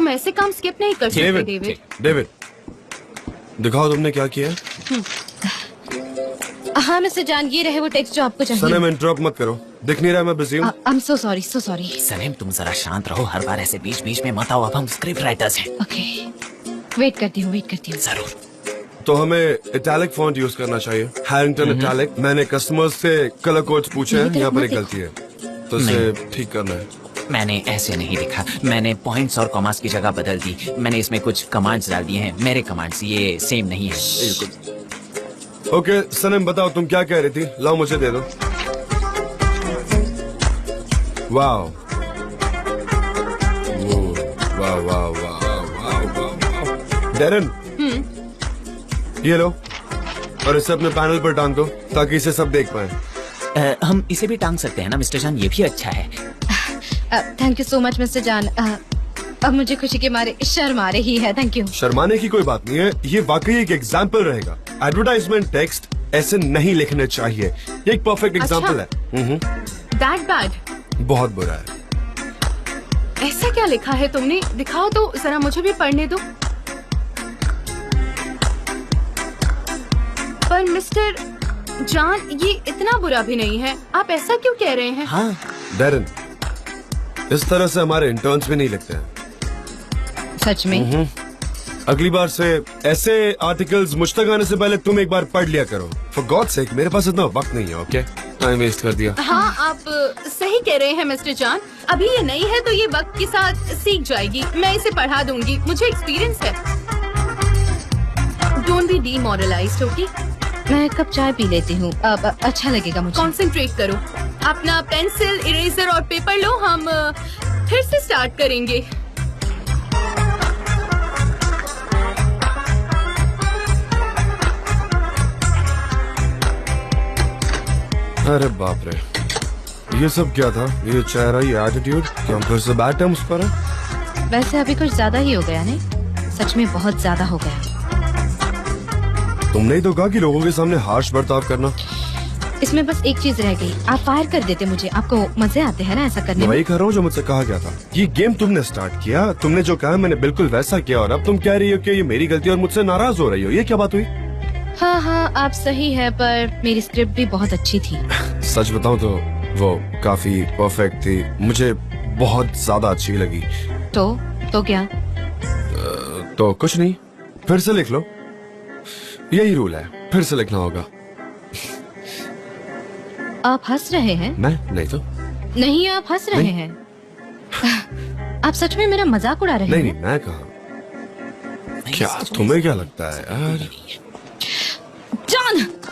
तुम ऐसे काम स्किप नहीं कर सकते डेविड। डेविड, दिखाओ तुमने क्या किया। हाँ मिस्टर जान, ये रहे वो टेक्स्ट जो आपको चाहिए। सनम इंटरप्ट मत करो, दिख नहीं रहा मैं बिजी हूँ। I am so sorry, so sorry. Sanam तुम जरा शांत रहो, हर बार ऐसे बीच बीच में मत आओ, अब हम स्क्रिप्ट राइटर्स हैं। ओके, वेट करती हूँ। जरूर। तो हमें इटैलिक फॉन्ट यूज करना चाहिए, हैरिंगटन इटैलिक। मैंने कस्टमर्स से कलर कोड्स पूछे हैं, यहाँ पर एक गलती है तो इसे ठीक करना है। मैंने ऐसे नहीं लिखा, मैंने पॉइंट्स और कॉमास की जगह बदल दी। मैंने इसमें कुछ कमांड्स डाल दिए हैं, मेरे कमांड्स ये सेम नहीं है। बिल्कुल। ओके सनम बताओ तुम क्या कह रही थी, लाओ मुझे दे दो। वाओ वाह वाह वाह। डेरन, ये लो और इसे अपने पैनल पर टांग दो ताकि इसे सब देख पाए। हम इसे भी टांग सकते हैं ना मिस्टर जान, ये भी अच्छा है। Thank you so much mister जान। अब मुझे खुशी के मारे शर्म आ रही है। Thank you. शर्माने की कोई बात नहीं है, ये वाकई एक एग्जाम्पल रहेगा। एडवर्टाइजमेंट टेक्स्ट ऐसे नहीं लिखने चाहिए, ये एक परफेक्ट एग्जाम्पल है। That bad? बहुत बुरा है। ऐसा क्या लिखा है तुमने? दिखाओ तो जरा, मुझे भी पढ़ने दो। पर मिस्टर जान, ये इतना बुरा भी नहीं है, आप ऐसा क्यों कह रहे हैं? हाँ डेरन, इस तरह से हमारे इंटर्न्स भी नहीं लिखते हैं। सच में? अगली बार से ऐसे आर्टिकल्स मुझ तक आने से पहले तुम एक बार पढ़ लिया करो। फॉर गॉड सेक, मेरे पास इतना वक्त नहीं है। ओके, टाइम वेस्ट कर दिया। हाँ आप सही कह रहे हैं मिस्टर जान। अभी ये नई है तो ये वक्त के साथ सीख जाएगी। मैं इसे पढ़ा दूंगी, मुझे एक्सपीरियंस है। Don't be demoralised, okay? मैं एक कप चाय पी लेती हूँ, अब अच्छा लगेगा मुझे। कंसंट्रेट करो, अपना पेंसिल, इरेजर और पेपर लो, हम फिर से स्टार्ट करेंगे। अरे बाप रे, ये सब क्या था? ये चेहरा, ये एटीट्यूड, क्या हम फिर से बैड टर्म्स पर हैं? वैसे अभी कुछ ज्यादा ही हो गया नहीं? सच में बहुत ज्यादा हो गया। तुमने ही तो कहा कि लोगों के सामने हार्श बर्ताव करना। इसमें बस एक चीज रह गई, आप फायर कर देते मुझे। आपको मजे आते हैं ना ऐसा करने में? वही कर रहा हूँ जो मुझसे कहा गया था। ये गेम तुमने स्टार्ट किया, तुमने जो कहा मैंने बिल्कुल वैसा किया, और अब तुम कह रही हो कि ये मेरी गलती और मुझसे नाराज हो रही हो। ये क्या बात हुई? हाँ हाँ आप सही है, पर मेरी स्क्रिप्ट भी बहुत अच्छी थी। सच बताऊं तो वो काफी परफेक्ट थी, मुझे बहुत ज्यादा अच्छी लगी। तो क्या? तो कुछ नहीं, फिर से लिख लो, यही रूल है, फिर से लिखना होगा। आप हंस रहे हैं? मैं नहीं तो नहीं, आप हंस रहे हैं। आप सच में मेरा मजाक उड़ा रहे हैं? नहीं, मैं कहा। क्या तुम्हें क्या लगता है यार?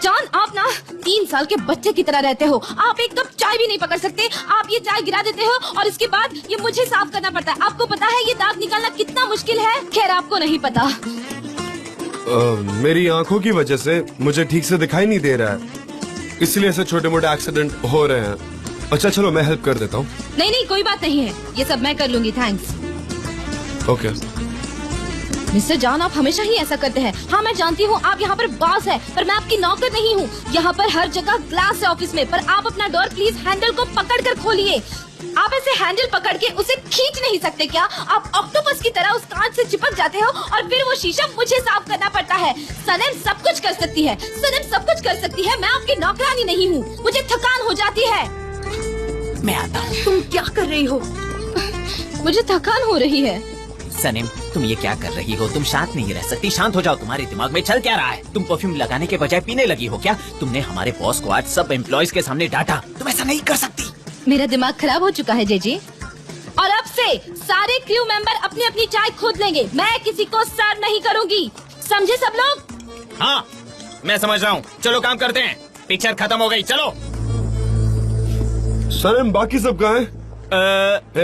जान आप ना 3 साल के बच्चे की तरह रहते हो। आप एक कप चाय भी नहीं पकड़ सकते। आप ये चाय गिरा देते हो और इसके बाद ये मुझे साफ करना पड़ता है। आपको पता है ये दाग निकालना कितना मुश्किल है? खैर आपको नहीं पता। मेरी आंखों की वजह से मुझे ठीक से दिखाई नहीं दे रहा है, इसलिए ऐसे छोटे मोटे एक्सीडेंट हो रहे हैं। अच्छा चलो मैं हेल्प कर देता हूँ। नहीं कोई बात नहीं है, ये सब मैं कर लूंगी। थैंक्स। ओके। मिस्टर जान, आप हमेशा ही ऐसा करते हैं। हाँ मैं जानती हूँ आप यहाँ पर बॉस है, पर मैं आपकी नौकर नहीं हूँ। यहाँ पर हर जगह ग्लास है ऑफिस में, पर आप अपना डोर प्लीज हैंडल को पकड़ कर खोलिए। आप ऐसे हैंडल पकड़ के उसे खींच नहीं सकते क्या? आप ऑक्टोपस की तरह उस कांच से चिपक जाते हो और फिर वो शीशा मुझे साफ करना पड़ता है। सनम सब कुछ कर सकती है, सनम सब कुछ कर सकती है। मैं आपकी नौकरानी नहीं हूँ, मुझे थकान हो जाती है। मैं आता हूँ। तुम क्या कर रही हो? मुझे थकान हो रही है। सनम तुम ये क्या कर रही हो? तुम शांत नहीं रह सकती, शांत हो जाओ। तुम्हारे दिमाग में चल क्या रहा है? तुम परफ्यूम लगाने के बजाय पीने लगी हो क्या? तुमने हमारे बॉस को आज सब एम्प्लॉयज के सामने डांटा, तुम ऐसा नहीं कर सकती। मेरा दिमाग खराब हो चुका है जेजे, और अब से सारे क्रू मेंबर अपनी अपनी चाय खुद लेंगे। मैं किसी को सर्व नहीं करूंगी, समझे सब लोग? हाँ मैं समझ रहा हूँ, चलो काम करते हैं। पिक्चर खत्म हो गई, चलो। सनम बाकी सब कहाँ हैं?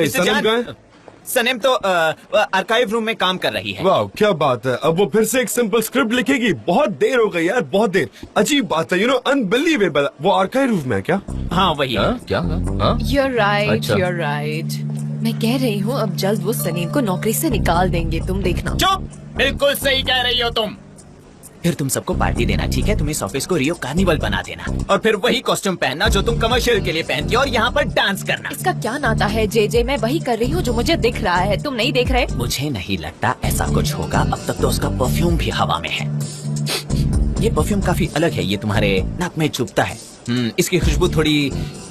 सनम कहाँ है? सनम तो आर्काइव रूम में काम कर रही है। वाह क्या बात है, अब वो फिर से एक सिंपल स्क्रिप्ट लिखेगी। बहुत देर हो गई यार, बहुत देर। अजीब बात है, अनबिलीवेबल। वो आर्काइव रूम में क्या? हाँ वही है। क्या? You're right, अच्छा। you're right. मैं कह रही हूँ अब जल्द वो सनीम को नौकरी से निकाल देंगे, तुम देखना। चुप, बिल्कुल सही कह रही हो तुम। फिर तुम सबको पार्टी देना, ठीक है? तुम इस ऑफिस को रियो कार्निवल बना देना और फिर वही कॉस्ट्यूम पहनना जो तुम कमर्शियल के लिए पहनती हो और यहाँ पर डांस करना। इसका क्या नाता है जे? मैं वही कर रही हूँ जो मुझे दिख रहा है, तुम नहीं देख रहे? मुझे नहीं लगता ऐसा कुछ होगा। अब तक तो उसका परफ्यूम भी हवा में है। ये परफ्यूम काफी अलग है, ये तुम्हारे नाक में चुभता है। इसकी खुशबू थोड़ी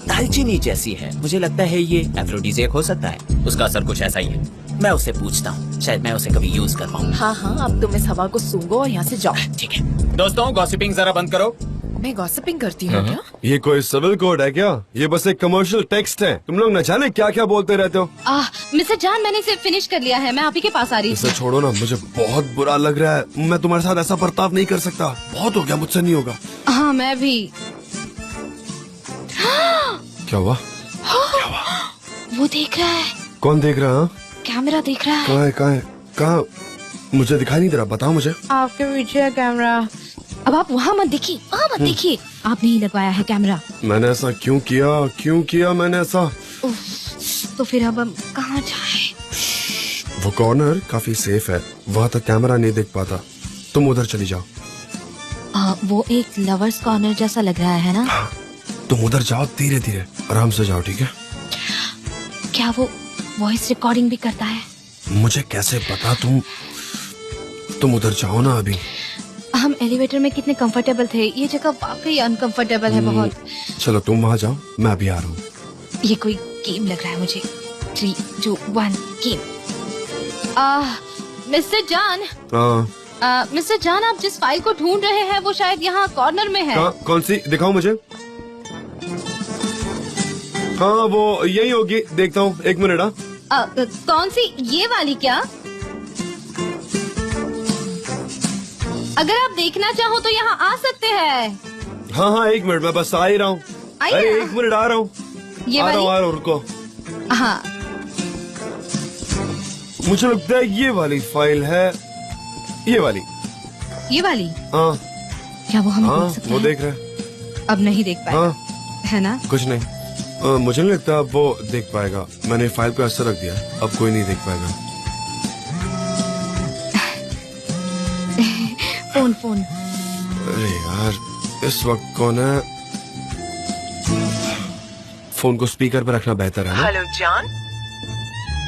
दालचीनी जैसी है। मुझे लगता है ये एफ्रोडीजियक हो सकता है। उसका असर कुछ ऐसा ही है। मैं उसे पूछता हूँ, शायद मैं उसे कभी यूज कर पाऊँ। हाँ, अब तुम इस हवा को सूंघो और यहाँ से जाओ। ठीक है दोस्तों, गॉसिपिंग जरा बंद करो। मैं गॉसिपिंग करती हूँ क्या? ये कोई सिविल कोड है क्या? ये बस एक कमर्शियल टेक्स्ट है। तुम लोग न जाने क्या क्या बोलते रहते हो। मिस्टर जान, मैंने इसे फिनिश कर लिया है। मैं आप ही के पास आ रही इसे छोड़ो ना, मुझे बहुत बुरा लग रहा है। मैं तुम्हारे साथ ऐसा बर्ताव नहीं कर सकता। बहुत हो गया, मुझसे नहीं होगा। हाँ, मैं भी। क्या हुआ? वो देख रहा है। कौन देख रहा है? कैमरा देख रहा है। कहाँ है? कहाँ है? कहाँ? मुझे दिखाई नहीं दे रहा, बताओ मुझे। आपके पीछे है कैमरा। अब आप वहाँ मत देखिए, वहाँ मत देखिए। आप नहीं लगवाया है कैमरा। मैंने ऐसा क्यों किया? क्यों किया मैंने ऐसा? तो फिर अब हम कहाँ जाए? वो कॉर्नर काफी सेफ है, वहाँ तक कैमरा नहीं देख पाता। तुम उधर चली जाओ। वो एक लवर्स कॉर्नर जैसा लग रहा है ना? तुम उधर जाओ, धीरे धीरे आराम से जाओ, ठीक है? क्या वो वॉइस रिकॉर्डिंग भी करता है? मुझे कैसे पता? तुम उधर जाओ ना अभी। हम एलिवेटर में कितने कंफर्टेबल थे, ये जगह वाकई अनकंफर्टेबल है बहुत। चलो तुम वहाँ जाओ, मैं अभी आ रहा हूँ। ये कोई गेम लग रहा है मुझे। 3, 2, 1 गेम। मिस्टर जान, मिस्टर जान, आप जिस फाइल को ढूंढ रहे हैं वो शायद यहाँ कॉर्नर में है। कौन सी? दिखाओ मुझे। हाँ, वो यही होगी। देखता हूँ, एक मिनट। कौन सी? ये वाली क्या? अगर आप देखना चाहो तो यहाँ आ सकते हैं। हाँ, एक मिनट, मैं बस आ ही रहा हूँ। अरे एक मिनट, आ रहा हूँ। ये आ वाली? रहा हूँ, रुको। हाँ, मुझे लगता है ये वाली फाइल है। ये वाली? ये वाली? हाँ क्या वो हमें हाँ, देख सकता वो है? देख रहे हैं। अब नहीं देख पाएगा, हाँ, है ना? कुछ नहीं। मुझे नहीं लगता अब वो देख पाएगा। मैंने फाइल पे असर रख दिया, अब कोई नहीं देख पाएगा। फोन। अरे यार, इस वक्त कौन है? फोन को स्पीकर पे रखना बेहतर है ना? हेलो जान।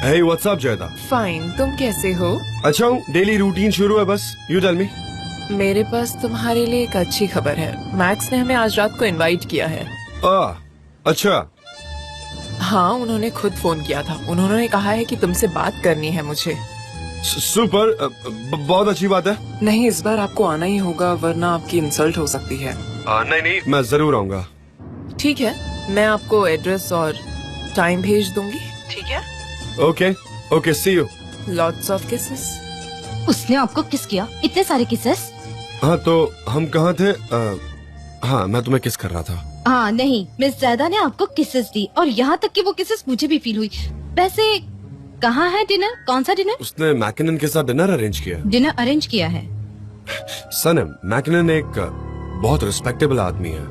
हे, व्हाट्स अप जयदा? फाइन, तुम कैसे हो? अच्छा हूँ, डेली रूटीन शुरू है बस। You tell me. मेरे पास तुम्हारे लिए एक अच्छी खबर है। मैक्स ने हमें आज रात को इनवाइट किया है। अच्छा। हाँ, उन्होंने खुद फोन किया था। उन्होंने कहा है कि तुमसे बात करनी है मुझे। सुपर, बहुत अच्छी बात है। नहीं, इस बार आपको आना ही होगा वरना आपकी इंसल्ट हो सकती है। नहीं, मैं जरूर आऊंगा। ठीक है, मैं आपको एड्रेस और टाइम भेज दूंगी। ठीक है? Okay, see you. Lots of kisses. उसने आपको किस किया? इतने सारे किसेस? हाँ, तो हम कहाँ थे? हाँ, मैं तुम्हें किस कर रहा था। हाँ नहीं, मिस ज़ैदा ने आपको किसेस दी और यहाँ तक कि वो किसेस मुझे भी फील हुई। वैसे कहाँ है डिनर? कौन सा डिनर? उसने मैकिनन के साथ डिनर अरेंज किया। डिनर अरेंज किया है? सनम, मैकिनन एक बहुत रिस्पेक्टेबल आदमी है।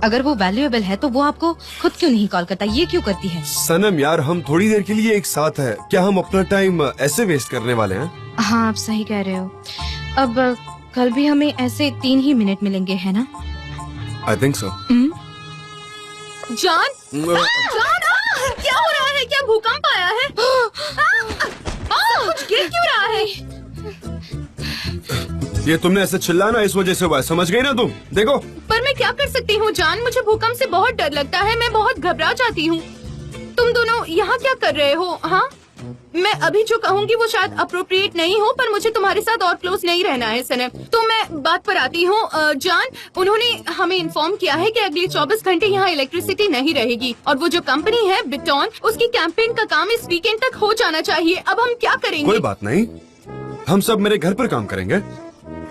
अगर वो वैल्यूएबल है तो वो आपको खुद क्यों नहीं कॉल करता? ये क्यों करती है? सनम यार, हम थोड़ी देर के लिए एक साथ है। क्या हम अपना टाइम ऐसे वेस्ट करने वाले हैं? हाँ, आप सही कह रहे हो। अब कल भी हमें ऐसे 3 ही मिनट मिलेंगे, है ना? I think so. जान, क्या हो रहा है? क्या भूकंप आया है? कुछ गिर क्यों रहा है? ये तुमने ऐसे चिल्लाना इस वजह से हुआ है, समझ गई ना तुम? देखो। पर मैं क्या कर सकती हूँ जान, मुझे भूकंप से बहुत डर लगता है। मैं बहुत घबरा जाती हूँ। तुम दोनों यहाँ क्या कर रहे हो? हाँ, मैं अभी जो कहूँगी वो शायद अप्रोप्रिएट नहीं हो, पर मुझे तुम्हारे साथ और क्लोज नहीं रहना है सनम। तो मैं बात पर आती हूँ। जान, उन्होंने हमें इन्फॉर्म किया है कि अगले 24 घंटे यहाँ इलेक्ट्रिसिटी नहीं रहेगी और वो जो कंपनी है बिटॉन, उसकी कैंपेन का काम इस वीकेंड तक हो जाना चाहिए। अब हम क्या करेंगे? कोई बात नहीं, हम सब मेरे घर पर काम करेंगे।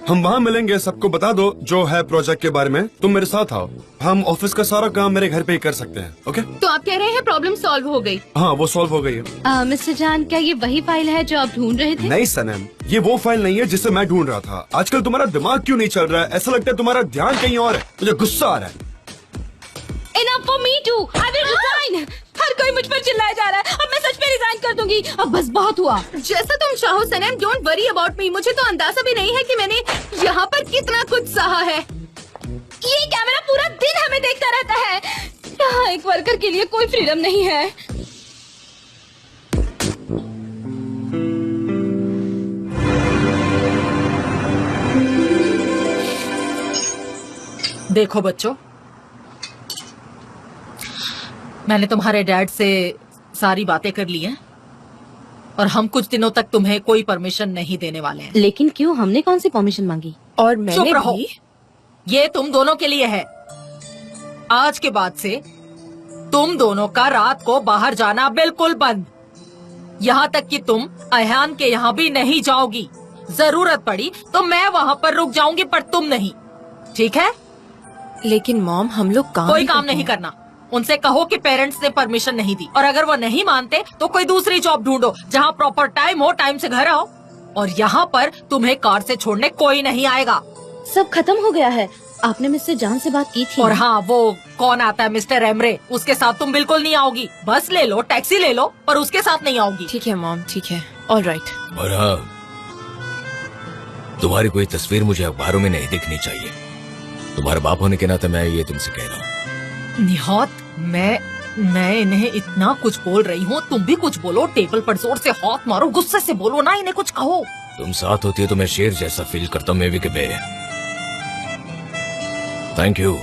हम वहाँ मिलेंगे, सबको बता दो जो है प्रोजेक्ट के बारे में। तुम मेरे साथ आओ, हम ऑफिस का सारा काम मेरे घर पे ही कर सकते हैं। ओके? तो आप कह रहे हैं प्रॉब्लम सॉल्व हो गई? हाँ, वो सॉल्व हो गई है। मिस्टर जान, क्या ये वही फाइल है जो आप ढूंढ रहे थे? नहीं सनम, ये वो फाइल नहीं है जिसे मैं ढूंढ रहा था। आजकल तुम्हारा दिमाग क्यों नहीं चल रहा है? ऐसा लगता है तुम्हारा ध्यान कहीं और है। मुझे गुस्सा आ रहा है। Enough for me too. I will resign. हर कोई मुझ पर चिल्लाया जा रहा है। अब मैं सच में रिजाइन कर दूंगी। अब बस बहुत हुआ। जैसा तुम चाहो सनम, डोंट वरी अबाउट मी। मुझे तो अंदाजा भी नहीं है कि मैंने यहाँ पर कितना कुछ सहा है। ये कैमरा पूरा दिन हमें देखता रहता है। यहाँ एक वर्कर के लिए कोई फ्रीडम नहीं है। देखो बच्चों, मैंने तुम्हारे डैड से सारी बातें कर ली हैं और हम कुछ दिनों तक तुम्हें कोई परमिशन नहीं देने वाले हैं। लेकिन क्यों? हमने कौन सी परमिशन मांगी? और चुप मैंने रहो। भी। ये तुम दोनों के लिए है। आज के बाद से तुम दोनों का रात को बाहर जाना बिल्कुल बंद। यहाँ तक कि तुम अहान के यहाँ भी नहीं जाओगी। जरूरत पड़ी तो मैं वहाँ पर रुक जाऊंगी, पर तुम नहीं। ठीक है? लेकिन मॉम, हम लोग काम कोई ही काम करते नहीं हैं। करना। उनसे कहो कि पेरेंट्स ने परमिशन नहीं दी, और अगर वो नहीं मानते तो कोई दूसरी जॉब ढूंढो जहाँ प्रॉपर टाइम हो, टाइम से घर आओ। और यहाँ पर तुम्हें कार से छोड़ने कोई नहीं आएगा। सब खत्म हो गया है। आपने मिस्टर जान से बात की थी? और हाँ, वो कौन आता है, मिस्टर एमरे, उसके साथ तुम बिल्कुल नहीं आओगी। बस ले लो, टैक्सी ले लो, पर उसके साथ नहीं आओगी। ठीक है मॉम, ठीक है, ऑल राइट। और हाँ, तुम्हारी कोई तस्वीर मुझे अखबारों में नहीं दिखनी चाहिए। तुम्हारे बाप होने के नाते मैं ये तुमसे कह रहा हूँ। निहात, मैं इन्हें इतना कुछ बोल रही हूँ, तुम भी कुछ बोलो। टेबल पर जोर से हाथ मारो, गुस्से से बोलो ना, इन्हें कुछ कहो। तुम साथ होती है तो मैं शेर जैसा फील करता हूँ। मे बी के बे। Thank you.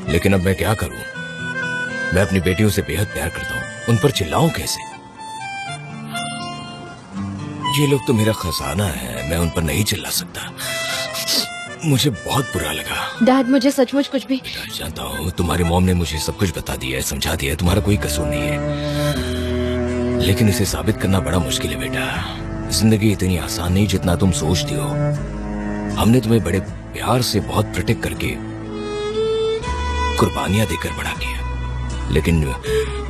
लेकिन अब मैं क्या करूं? मैं अपनी बेटियों से बेहद प्यार करता हूँ, उन पर चिल्लाऊं कैसे? ये लोग तो मेरा खजाना है, मैं उन पर नहीं चिल्ला सकता। मुझे बहुत बुरा लगा। डैड, मुझे सचमुच कुछ भी। जानता हूँ तुम्हारी मॉम ने मुझे सब कुछ बता दिया है, समझा दिया है, तुम्हारा कोई कसूर नहीं है। लेकिन इसे साबित करना बड़ा मुश्किल है बेटा। जिंदगी इतनी आसान नहीं जितना तुम सोचती हो। हमने तुम्हें बड़े प्यार से बहुत प्रोटेक्ट करके कुर्बानियां देकर बड़ा किया, लेकिन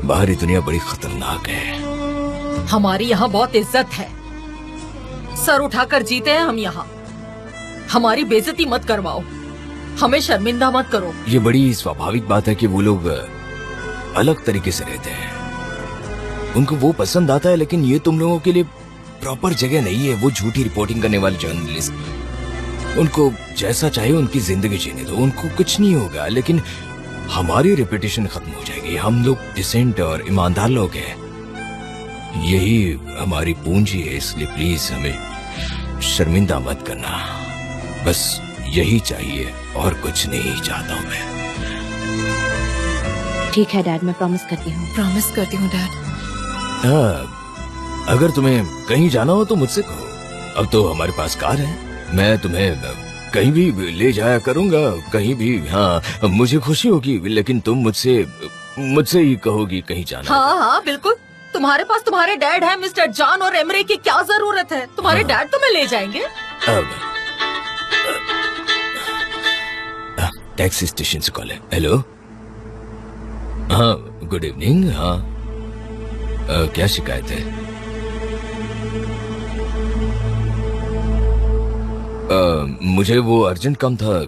बाहरी दुनिया बड़ी खतरनाक है। हमारी यहाँ बहुत इज्जत है, सर उठाकर जीते हैं हम यहाँ। हमारी बेइज्जती मत करवाओ, हमें शर्मिंदा मत करो। ये बड़ी स्वाभाविक बात है कि वो लोग अलग तरीके से रहते हैं, उनको वो पसंद आता है, लेकिन ये तुम लोगों के लिए प्रॉपर जगह नहीं है। वो झूठी रिपोर्टिंग करने वाले जर्नलिस्ट, उनको जैसा चाहिए उनकी जिंदगी जीने दो, उनको कुछ नहीं होगा। लेकिन हमारी रेपुटेशन खत्म हो जाएगी। हम लोग डिसेंट और ईमानदार लोग हैं, यही हमारी पूंजी है। इसलिए प्लीज हमें शर्मिंदा मत करना, बस यही चाहिए और कुछ नहीं चाहता हूँ मैं। ठीक है डैड, मैं प्रॉमिस करती हूँ। प्रॉमिस करती हूँ डैड। हाँ, अगर तुम्हें कहीं जाना हो तो मुझसे कहो। अब तो हमारे पास कार है, मैं तुम्हें कहीं भी ले जाया करूंगा, कहीं भी। हाँ, मुझे खुशी होगी, लेकिन तुम मुझसे ही कहोगी कहीं जाना। हाँ हाँ बिल्कुल, तुम्हारे पास तुम्हारे डैड है, मिस्टर जान और एमरे की क्या जरूरत है? तुम्हारे डैड तुम्हें ले जाएंगे। अब टैक्सी स्टेशन से कॉल है। हेलो, हाँ गुड इवनिंग। हाँ, क्या शिकायत है? मुझे वो अर्जेंट काम था,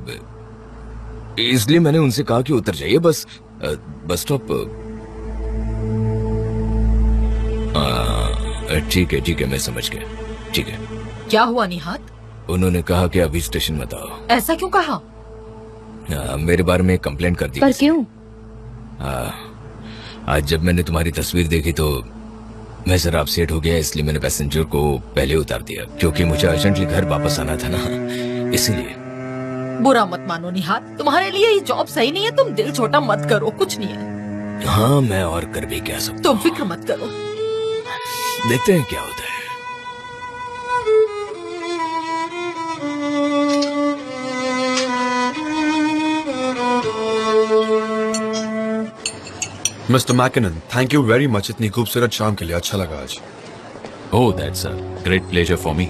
इसलिए मैंने उनसे कहा कि उतर जाइए बस स्टॉप। ठीक है, मैं समझ गया। ठीक है। क्या हुआ निहात? उन्होंने कहा कि अभी स्टेशन मत आओ। ऐसा क्यों कहा? मेरे बारे में कंप्लेंट कर दी। पर क्यों? आज जब मैंने तुम्हारी तस्वीर देखी तो मैं जरा अपसेट हो गया, इसलिए मैंने पैसेंजर को पहले उतार दिया, क्योंकि मुझे अर्जेंटली घर वापस आना था ना, इसीलिए। बुरा मत मानो निहात, तुम्हारे लिए ये जॉब सही नहीं है। तुम दिल छोटा मत करो, कुछ नहीं है। हाँ, मैं और कर भी क्या सकता तुम हूँ। फिक्र मत करो, देखते हैं क्या होता है। Mister McKinnon, thank you very much इतनी खूबसूरत शाम के लिए। अच्छा लगा आज। Oh, that's a great pleasure for me.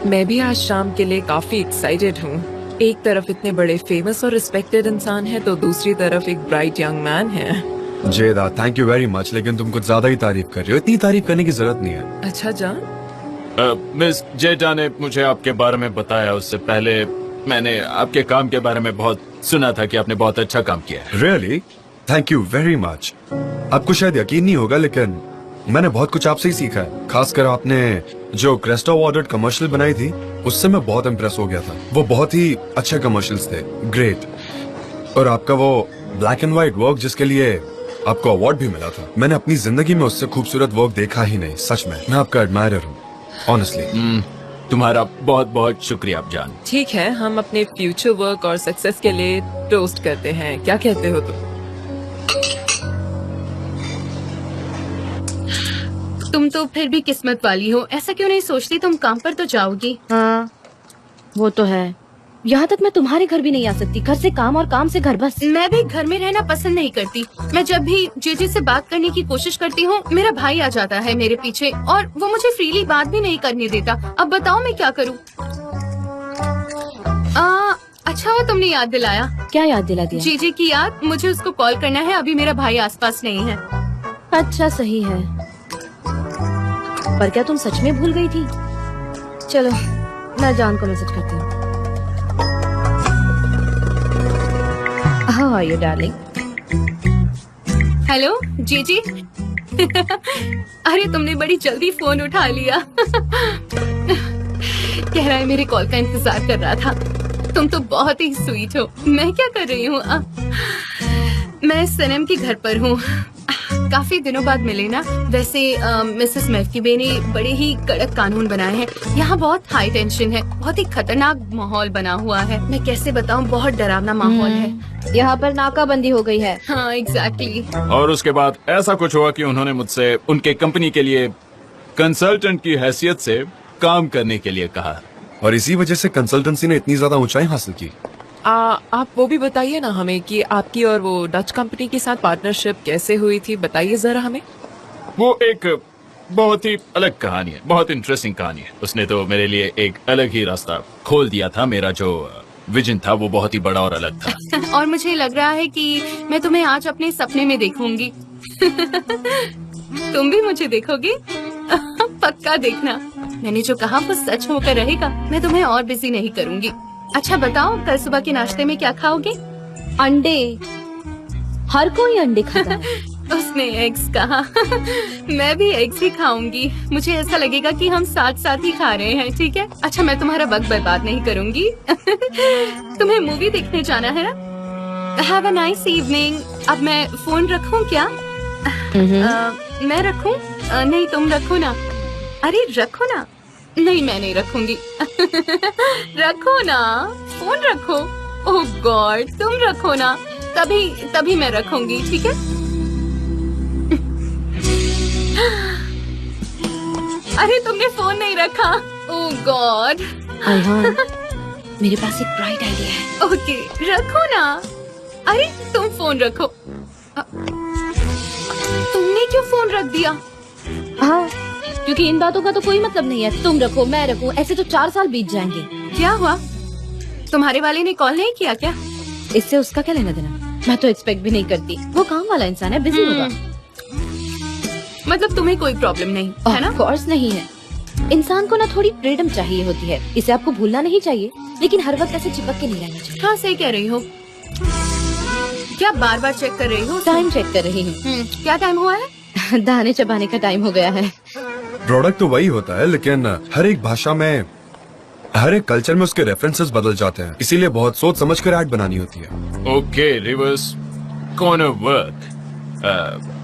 मैं भी आज शाम के लिए काफी एक्साइटेड हूँ। एक तरफ इतने बड़े फेमस और रिस्पेक्टेड इंसान है, तो दूसरी तरफ एक ब्राइट यंग मैन है। जेदा, थैंक यू वेरी मच, लेकिन तुम कुछ ज्यादा ही तारीफ कर रहे हो। इतनी तारीफ करने की जरूरत नहीं है। अच्छा जान, मिस जेटा ने मुझे आपके बारे में बताया। उससे पहले मैंने आपके काम के बारे में बहुत सुना था कि आपने बहुत अच्छा काम किया है। Really? Thank you very much. आपको शायद यकीन नहीं होगा लेकिन मैंने बहुत कुछ आपसे ही सीखा है। खासकर आपने जो क्रेस्टो ऑर्डर्ड कमर्शियल बनाई थी उससे मैं बहुत इम्प्रेस हो गया था। वो बहुत ही अच्छे कमर्शियल्स थे, ग्रेट। और आपका वो ब्लैक एंड व्हाइट वर्क जिसके लिए आपको अवार्ड भी मिला था, मैंने अपनी जिंदगी में उससे खूबसूरत वर्क देखा ही नहीं। सच में मैं आपका एडमायरर हूँ, ऑनेस्टली। तुम्हारा बहुत बहुत शुक्रिया जान। ठीक है, हम अपने फ्यूचर वर्क और सक्सेस के लिए टोस्ट करते हैं। क्या कहते हो तुम तो फिर भी किस्मत वाली हो। ऐसा क्यों नहीं सोचती तुम काम पर तो जाओगी। हाँ वो तो है। यहाँ तक मैं तुम्हारे घर भी नहीं आ सकती। घर से काम और काम से घर, बस। मैं भी घर में रहना पसंद नहीं करती। मैं जब भी जीजी से बात करने की कोशिश करती हूँ मेरा भाई आ जाता है मेरे पीछे और वो मुझे फ्रीली बात भी नहीं करने देता। अब बताओ मैं क्या करूँ। अच्छा हुआ तुमने याद दिलाया। क्या याद दिला दिया? जीजी की याद। मुझे उसको कॉल करना है, अभी मेरा भाई आसपास नहीं है। अच्छा सही है, पर क्या तुम सच में भूल गई थी? चलो मैं जान को मैसेज करती हूँ। How are you, darling? Hello जीजी। अरे तुमने बड़ी जल्दी फोन उठा लिया। कह रहा है मेरे कॉल का इंतजार कर रहा था। तुम तो बहुत ही स्वीट हो। मैं क्या कर रही हूँ? मैं सनम के घर पर हूँ। काफी दिनों बाद मिले ना। वैसे मिसेस मेफ्कीबे ने बड़े ही कड़क कानून बनाए हैं। यहाँ बहुत हाई टेंशन है, बहुत ही खतरनाक माहौल बना हुआ है। मैं कैसे बताऊँ, बहुत डरावना माहौल है। यहाँ पर नाकाबंदी हो गई है। हाँ एग्जैक्टली। और उसके बाद ऐसा कुछ हुआ कि उन्होंने मुझसे उनके कंपनी के लिए कंसल्टेंट की हैसियत से काम करने के लिए कहा। और इसी वजह से कंसल्टेंसी ने इतनी ज्यादा ऊंचाई हासिल की। आप वो भी बताइए ना हमें कि आपकी और वो डच कंपनी के साथ पार्टनरशिप कैसे हुई थी। बताइए जरा हमें। वो एक बहुत ही अलग कहानी है, बहुत इंटरेस्टिंग कहानी है। उसने तो मेरे लिए एक अलग ही रास्ता खोल दिया था। मेरा जो विजन था वो बहुत ही बड़ा और अलग था। और मुझे लग रहा है कि मैं तुम्हें आज अपने सपने में देखूंगी। तुम भी मुझे देखोगी? पक्का देखना। मैंने जो कहा वो सच होकर रहेगा। मैं तुम्हें और बिजी नहीं करूंगी। अच्छा बताओ, कल सुबह के नाश्ते में क्या खाओगे? अंडे। हर कोई अंडे खाता है। उसने एग्स कहा। मैं भी एग्स ही खाऊंगी। मुझे ऐसा लगेगा कि हम साथ साथ ही खा रहे हैं। ठीक है। अच्छा मैं तुम्हारा वक्त बर्बाद नहीं करूंगी। तुम्हें मूवी देखने जाना है ना? Have a nice evening. अब मैं फोन रखूं क्या? मैं रखूं? नहीं तुम रखो ना। अरे रखो ना। नहीं मैं नहीं रखूंगी। रखो ना, फोन रखो। ओह गॉड, तुम रखो ना। तभी मैं रखूंगी। ठीक है। अरे तुमने फोन नहीं रखा। ओह गॉड। अयहान, मेरे पास एक ब्राइट आइडिया है। ओके रखो ना। अरे तुम फोन रखो। तुमने क्यों फोन रख दिया? हाँ क्योंकि इन बातों का तो कोई मतलब नहीं है। तुम रखो मैं रखूं, ऐसे तो 4 साल बीत जाएंगे। क्या हुआ? तुम्हारे वाले ने कॉल नहीं किया क्या? इससे उसका क्या लेना देना? मैं तो एक्सपेक्ट भी नहीं करती। वो काम वाला इंसान है, बिजी होगा। मतलब तुम्हें कोई प्रॉब्लम नहीं है ना? ऑफ कोर्स नहीं है। इंसान को ना थोड़ी फ्रीडम चाहिए होती है। इसे आपको भूलना नहीं चाहिए, लेकिन हर वक्त ऐसे चिपक के नहीं रहना चाहिए। हाँ सही कह रही हो। क्या बार बार चेक कर रही हो? टाइम चेक कर रही हूँ। क्या टाइम हुआ है? दाने चबाने का टाइम हो गया है। प्रोडक्ट तो वही होता है लेकिन हर एक भाषा में, हर एक कल्चर में उसके रेफरेंसेस बदल जाते हैं। इसीलिए बहुत सोच समझ कर ऐड बनानी होती है। Okay reverse corner work.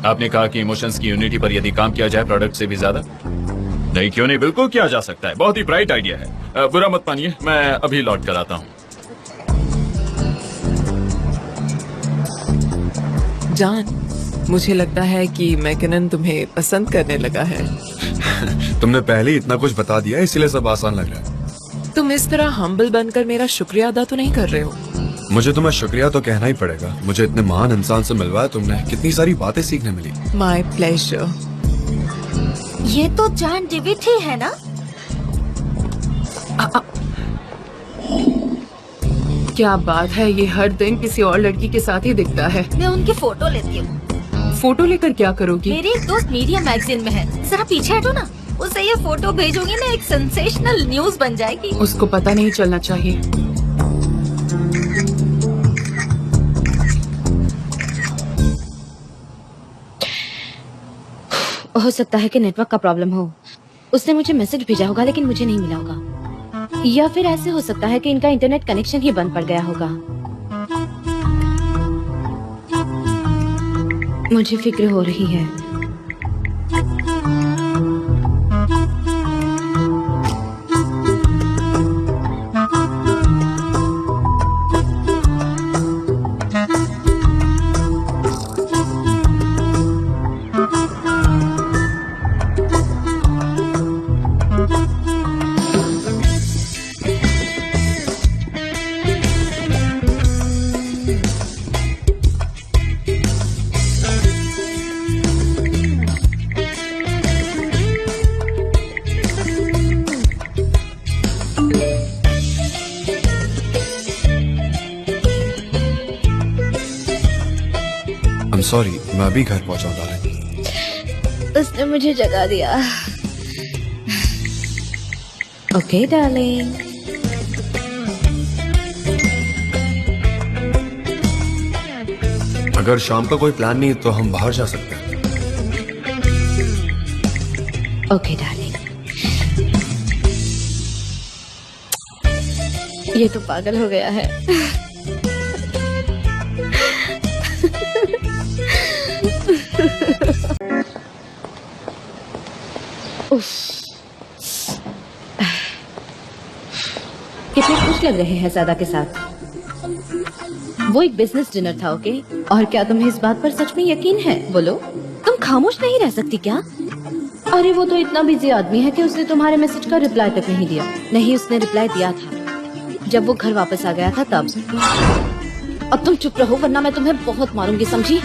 आपने कहा कि इमोशंस की यूनिटी पर यदि काम किया जाए प्रोडक्ट से भी ज्यादा। नहीं क्यों नहीं, बिल्कुल किया जा सकता है। बहुत ही ब्राइट आइडिया है। बुरा मत मानिए, मैं अभी लौट कर आता हूँ। जान, मुझे लगता है कि मैकनन तुम्हें पसंद करने लगा है। तुमने पहले ही इतना कुछ बता दिया, इसीलिए सब आसान लग रहा है। तुम इस तरह हम्बल बनकर मेरा शुक्रिया अदा तो नहीं कर रहे हो। मुझे तुम्हें शुक्रिया तो कहना ही पड़ेगा। मुझे इतने महान इंसान से मिलवाया तुमने, कितनी सारी बातें सीखने मिली। My pleasure. ये तो जान डेविड ही है ना? क्या बात है, ये हर दिन किसी और लड़की के साथ ही दिखता है। मैं उनकी फोटो लेती हूँ। फोटो लेकर क्या करोगी? मेरी एक दोस्त मीडिया मैगजीन में है, जरा पीछे हटो ना। उसे ये फोटो भेजूंगी ना, एक सेंसेशनल न्यूज बन जाएगी। उसको पता नहीं चलना चाहिए। हो सकता है कि नेटवर्क का प्रॉब्लम हो। उसने मुझे मैसेज भेजा होगा लेकिन मुझे नहीं मिला होगा, या फिर ऐसे हो सकता है कि इनका इंटरनेट कनेक्शन ही बंद पड़ गया होगा। मुझे फिक्र हो रही है। सॉरी, मैं अभी घर पहुंचा डार्लिंग। उसने मुझे जगा दिया। Okay darling. अगर शाम का कोई प्लान नहीं तो हम बाहर जा सकते हैं। Okay darling. ये तो पागल हो गया है। कितने खुश लग रहे हैं सादा के साथ। वो एक बिजनेस डिनर था, ओके? और क्या तुम्हें इस बात पर सच में यकीन है? बोलो, तुम खामोश नहीं रह सकती क्या? अरे वो तो इतना बिजी आदमी है कि उसने तुम्हारे मैसेज का रिप्लाई तक नहीं दिया। नहीं, उसने रिप्लाई दिया था जब वो घर वापस आ गया था तब। अब तुम चुप रहो वरना मैं तुम्हें बहुत मारूंगी, समझी?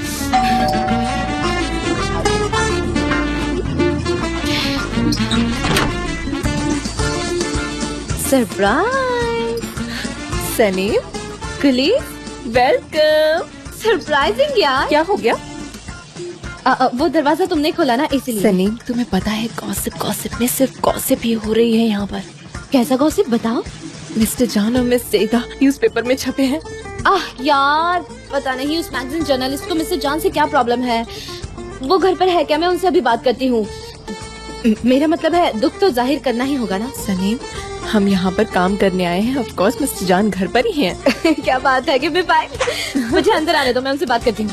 सरप्राइज सनीम, कुली, वेलकम। सरप्राइजिंग यार। क्या हो गया? वो दरवाजा तुमने खोला ना, इसीलिए। सनीम, तुम्हें पता है गॉसिप में सिर्फ गॉसिप ही हो रही है यहाँ पर। कैसा गॉसिप बताओ? मिस्टर जान और मिस सेदा न्यूज़पेपर में छपे हैं। यार पता नहीं उस मैगजीन जर्नलिस्ट को मिस्टर जान से क्या प्रॉब्लम है। वो घर पर है क्या? मैं उनसे अभी बात करती हूँ। मेरा मतलब है दुख तो जाहिर करना ही होगा ना। सनीम, हम यहाँ पर काम करने आए हैं। ऑफ कोर्स मिस्टर जान घर पर ही हैं। क्या बात है कि मैं बाय। मुझे अंदर आने दो, मैं उनसे बात करती हूँ।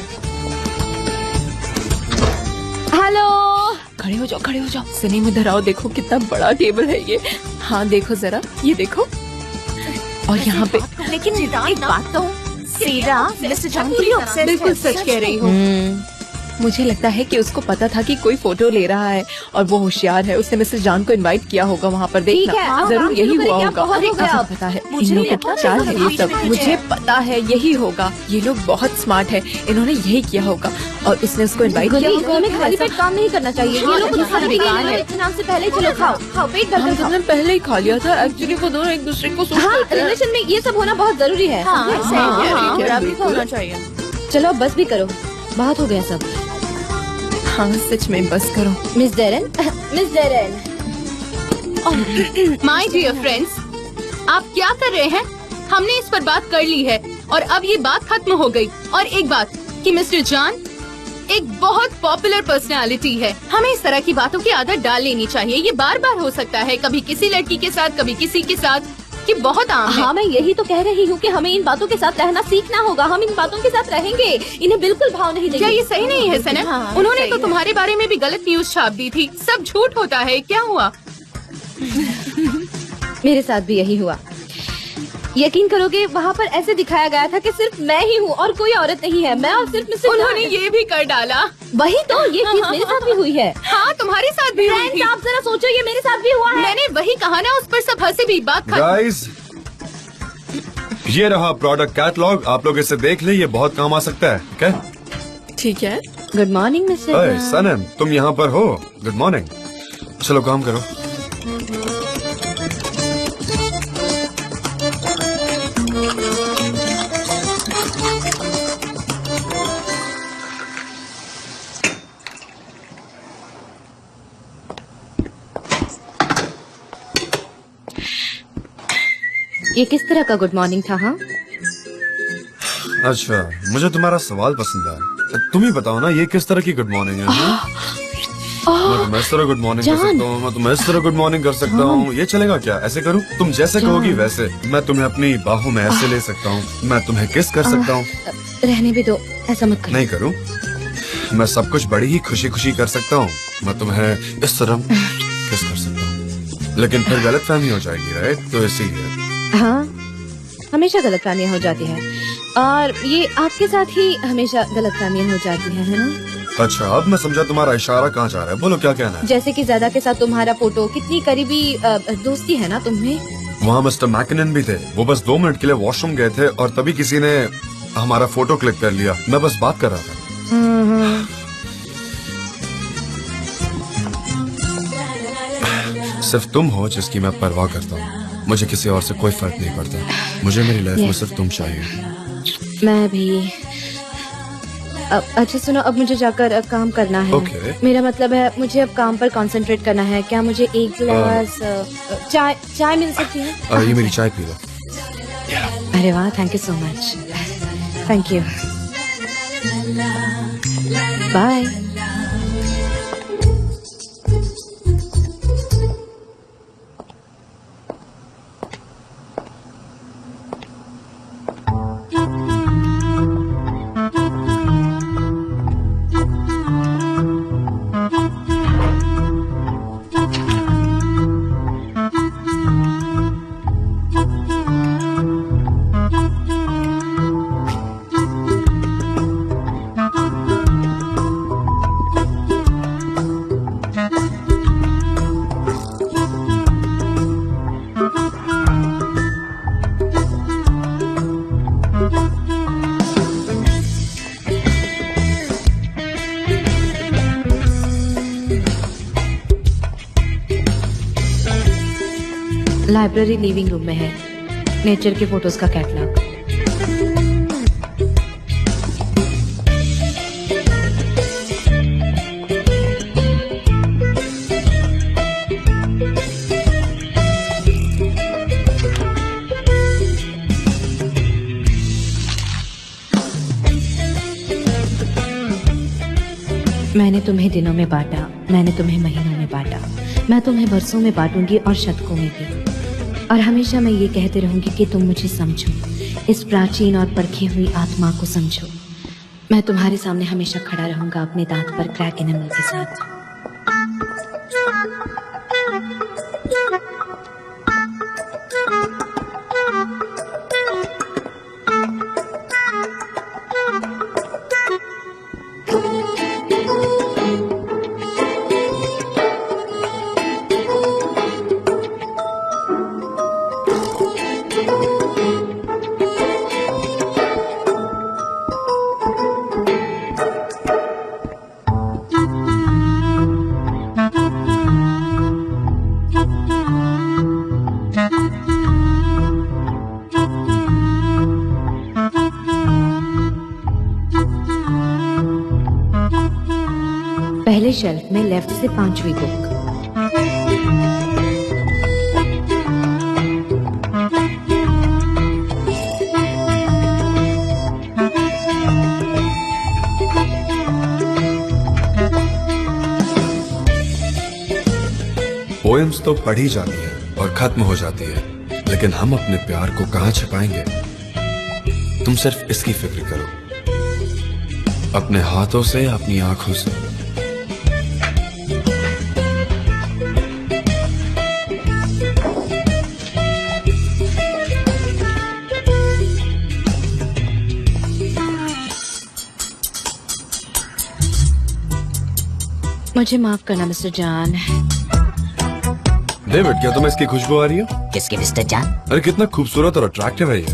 हेलो। खड़े हो जाओ, खड़े हो जाओ। सनीम इधर आओ, देखो कितना बड़ा टेबल है ये। हाँ देखो जरा, ये देखो। और यहाँ पे लेकिन एक बात तो सीधा मिस्टर जान बिल्कुल सच कह रही हूँ। मुझे लगता है कि उसको पता था कि कोई फोटो ले रहा है और वो होशियार है। उसने मिस्टर जान को इनवाइट किया होगा वहाँ पर। देखना जरूर यही हुआ होगा। मुझे पता है इन लोग कितना चाल है ये सब। मुझे पता है यही होगा। ये लोग बहुत स्मार्ट है, इन्होंने यही किया होगा और उसने उसको इनवाइट किया होगा। में खाली पेट काम नहीं करना चाहिए। ये लोग बेकार है। इत्मीनान से पहले चलो खाओ, पेट भर कर खाओ। हमने पहले ही खा लिया था। एक्चुअली वो दोनों एक दूसरे को रिलेशन में ये सब होना बहुत जरूरी है। होना चाहिए। चलो बस भी करो, बहुत हो गया सब। हाँ सच में बस करो। Miss Darren, miss Darren. My dear friends, आप क्या कर रहे हैं? हमने इस पर बात कर ली है और अब ये बात खत्म हो गई। और एक बात कि मिस्टर जान एक बहुत पॉपुलर पर्सनालिटी है। हमें इस तरह की बातों की आदत डाल लेनी चाहिए। ये बार बार हो सकता है, कभी किसी लड़की के साथ, कभी किसी के साथ, कि बहुत आम है। हाँ मैं यही तो कह रही हूँ कि हमें इन बातों के साथ रहना सीखना होगा। हम इन बातों के साथ रहेंगे, इन्हें बिल्कुल भाव नहीं देंगे। क्या ये सही नहीं है सनम? हाँ, उन्होंने तो तुम्हारे बारे में भी गलत न्यूज छाप दी थी। सब झूठ होता है, क्या हुआ? मेरे साथ भी यही हुआ। यकीन करोगे वहाँ पर ऐसे दिखाया गया था कि सिर्फ मैं ही हूँ और कोई औरत नहीं है। मैं और सिर्फ मिस्टर उन्होंने ये भी कर डाला। वही तो, ये चीज मेरे साथ भी हुई है। हाँ तुम्हारे साथ भी हुई थी। आप जरा सोचो, ये मेरे साथ भी हुआ है। मैंने वही कहा ना, उस पर सब हंसे भी। बात गाइस, ये रहा प्रोडक्ट कैटलॉग। आप लोग इसे देख ले, ये बहुत काम आ सकता है। क्या? ठीक है। गुड मॉर्निंग मिस्टर सनम, तुम यहाँ पर हो? Good morning. चलो काम करो। ये किस तरह का गुड मॉर्निंग था? हाँ अच्छा, मुझे तुम्हारा सवाल पसंद आया। तुम ही बताओ ना, ये किस तरह की गुड मॉर्निंग है? मैं तुम्हें इस तरह गुड मॉर्निंग कर सकता हूँ, मैं तुम्हें इस तरह गुड मॉर्निंग कर सकता हूँ। ये चलेगा क्या? ऐसे करूँ? तुम जैसे कहोगी वैसे। मैं तुम्हें अपनी बाहों में ऐसे ले सकता हूँ, मैं तुम्हें किस कर सकता हूँ। रहने भी दो, ऐसा मत करो। नहीं करूँ? मैं सब कुछ बड़ी ही खुशी खुशी कर सकता हूँ। मैं तुम्हें इस तरह किस कर सकता हूँ, लेकिन फिर गलतफहमी हो जाएगी, राइट? तो इसीलिए। हाँ, हमेशा गलतफहमियां हो जाती है और ये आपके साथ ही हमेशा गलतफहमियां हो जाती है ना? अच्छा, अब मैं समझा तुम्हारा इशारा कहाँ जा रहा है। बोलो क्या कहना है। जैसे कि ज़्यादा के साथ तुम्हारा फोटो, कितनी करीबी दोस्ती है ना तुम्हें। वहाँ मिस्टर मैकिनन भी थे, वो बस 2 मिनट के लिए वॉशरूम गए थे और तभी किसी ने हमारा फोटो क्लिक कर लिया। मैं बस बात कर रहा था। सिर्फ तुम हो जिसकी मैं परवाह करता हूँ। मुझे किसी और से कोई फर्क नहीं पड़ता। मुझे मेरी लाइफ में सिर्फ तुम चाहिए। मैं भी। अच्छा सुनो, अब मुझे जाकर काम करना है। Okay. मेरा मतलब है मुझे अब काम पर कंसंट्रेट करना है। क्या मुझे एक गिलास चाय मिल सकती है? ये मेरी चाय पी लो। अरे वाह, thank you so much. Thank you. Bye. Library living room में है, नेचर के फोटोज का कैटलॉग। मैंने तुम्हें दिनों में बांटा, मैंने तुम्हें महीनों में बांटा, मैं तुम्हें बरसों में बांटूंगी और शतकों में भी। और हमेशा मैं ये कहते रहूंगी कि तुम मुझे समझो, इस प्राचीन और परखी हुई आत्मा को समझो। मैं तुम्हारे सामने हमेशा खड़ा रहूंगा अपने दांत पर क्रैक एनिमल के साथ। पहले शेल्फ में लेफ्ट से 5वीं बुक। पोएम्स तो पढ़ी जाती है और खत्म हो जाती है, लेकिन हम अपने प्यार को कहाँ छिपाएंगे? तुम सिर्फ इसकी फिक्र करो, अपने हाथों से, अपनी आंखों से। मुझे माफ करना मिस्टर जान। डेविड, क्या तुम्हें इसकी खुशबू आ रही है? किसके मिस्टर जान? अरे कितना खूबसूरत और अट्रैक्टिव है ये।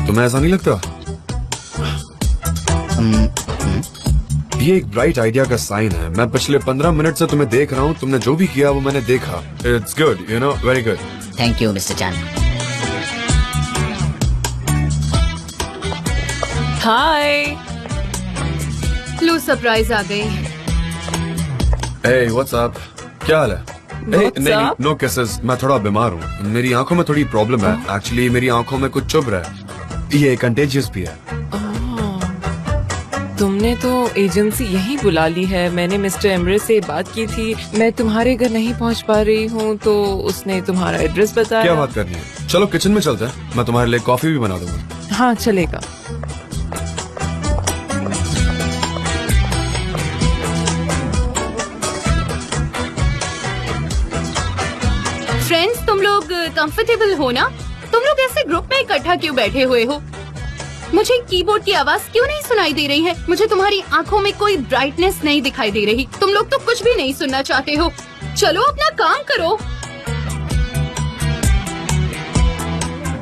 तुम्हें ऐसा नहीं लगता? ये एक ब्राइट आइडिया का साइन है। मैं पिछले 15 मिनट से तुम्हें देख रहा हूँ। तुमने जो भी किया वो मैंने देखा। It's good, you know, very good. Thank you mister जान। हाय, लो सरप्राइज आ गई। Hey, what's up? क्या हाल है? नहीं, नो किसेस। मैं थोड़ा बीमार हूँ, मेरी आंखों में थोड़ी प्रॉब्लम है। एक्चुअली मेरी आंखों में कुछ चुभ रहा है। ये कंटेजियस भी है। तुमने तो एजेंसी यहीं बुला ली है। मैंने मिस्टर एमरे से बात की थी, मैं तुम्हारे घर नहीं पहुंच पा रही हूँ तो उसने तुम्हारा एड्रेस बताया। क्या बात करनी है? चलो किचन में चलते हैं, मैं तुम्हारे लिए कॉफी भी बना दूंगा। हाँ चलेगा। फ्रेंड्स, तुम लोग कंफर्टेबल हो ना? तुम लोग ऐसे ग्रुप में इकट्ठा क्यों बैठे हुए हो? मुझे कीबोर्ड की आवाज क्यों नहीं सुनाई दे रही है? मुझे तुम्हारी आंखों में कोई ब्राइटनेस नहीं दिखाई दे रही। तुम लोग तो कुछ भी नहीं सुनना चाहते हो। चलो अपना काम करो।